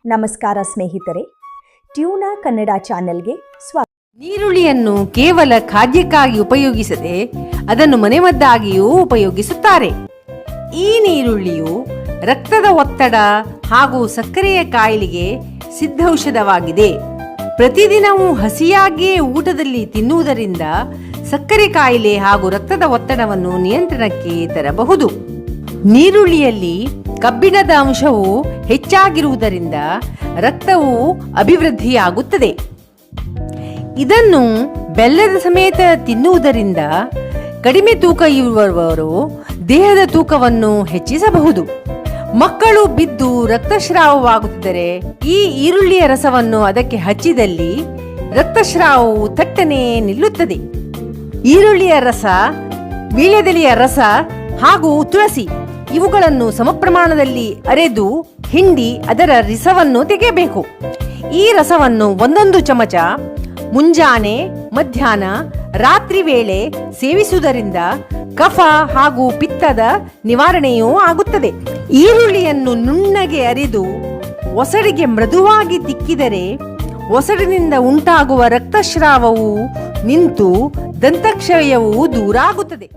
ನಮಸ್ಕಾರ ಸ್ನೇಹಿತರೆ, ಟ್ಯೂನಾ ಕನ್ನಡ ಚಾನೆಲ್ಗೆ ಸ್ವಾಗತ. ನೀರುಳ್ಳಿಯನ್ನು ಕೇವಲ ಖಾದ್ಯಕ್ಕಾಗಿ ಉಪಯೋಗಿಸದೆ ಅದನ್ನು ಮನೆಮದ್ದಾಗಿಯೂ ಉಪಯೋಗಿಸುತ್ತಾರೆ. ಈ ನೀರುಳ್ಳಿಯು ರಕ್ತದ ಒತ್ತಡ ಹಾಗೂ ಸಕ್ಕರೆಯ ಕಾಯಿಲೆಗೆ ಸಿದ್ಧೌಷಧವಾಗಿದೆ. ಪ್ರತಿದಿನವೂ ಹಸಿಯಾಗಿಯೇ ಊಟದಲ್ಲಿ ತಿನ್ನುವುದರಿಂದ ಸಕ್ಕರೆ ಕಾಯಿಲೆ ಹಾಗೂ ರಕ್ತದ ಒತ್ತಡವನ್ನು ನಿಯಂತ್ರಣಕ್ಕೆ ತರಬಹುದು. ನೀರುಳ್ಳಿಯಲ್ಲಿ ಕಬ್ಬಿಣದ ಅಂಶವು ಹೆಚ್ಚಾಗಿರುವುದರಿಂದ ರಕ್ತವು ಅಭಿವೃದ್ಧಿಯಾಗುತ್ತದೆ. ಇದನ್ನು ಬೆಲ್ಲದ ಸಮೇತ ತಿನ್ನುವುದರಿಂದ ಕಡಿಮೆ ತೂಕ ಇರುವವರು ದೇಹದ ತೂಕವನ್ನು ಹೆಚ್ಚಿಸಬಹುದು. ಮಕ್ಕಳು ಬಿದ್ದು ರಕ್ತಸ್ರಾವವಾಗುತ್ತಿದ್ದರೆ ಈ ಈರುಳ್ಳಿಯ ರಸವನ್ನು ಅದಕ್ಕೆ ಹಚ್ಚಿದಲ್ಲಿ ರಕ್ತಸ್ರಾವವು ಥಟ್ಟನೆ ನಿಲ್ಲುತ್ತದೆ. ಈರುಳ್ಳಿಯ ರಸ, ವೀಳ್ಯದೆಲೆಯ ರಸ ಹಾಗೂ ತುಳಸಿ ಇವುಗಳನ್ನು ಸಮಪ್ರಮಾಣದಲ್ಲಿ ಅರೆದು ಹಿಂಡಿ ಅದರ ರಸವನ್ನು ತೆಗೆಯಬೇಕು. ಈ ರಸವನ್ನು 1 ಚಮಚ ಮುಂಜಾನೆ, ಮಧ್ಯಾಹ್ನ, ರಾತ್ರಿ ವೇಳೆ ಸೇವಿಸುವುದರಿಂದ ಕಫ ಹಾಗೂ ಪಿತ್ತದ ನಿವಾರಣೆಯೂ ಆಗುತ್ತದೆ. ಈರುಳ್ಳಿಯನ್ನು ನುಣ್ಣಗೆ ಅರಿದು ಒಸಡಿಗೆ ಮೃದುವಾಗಿ ತಿಕ್ಕಿದರೆ ಒಸಡಿನಿಂದ ಉಂಟಾಗುವ ರಕ್ತಸ್ರಾವವು ನಿಂತು ದಂತಕ್ಷಯವು ದೂರ ಆಗುತ್ತದೆ.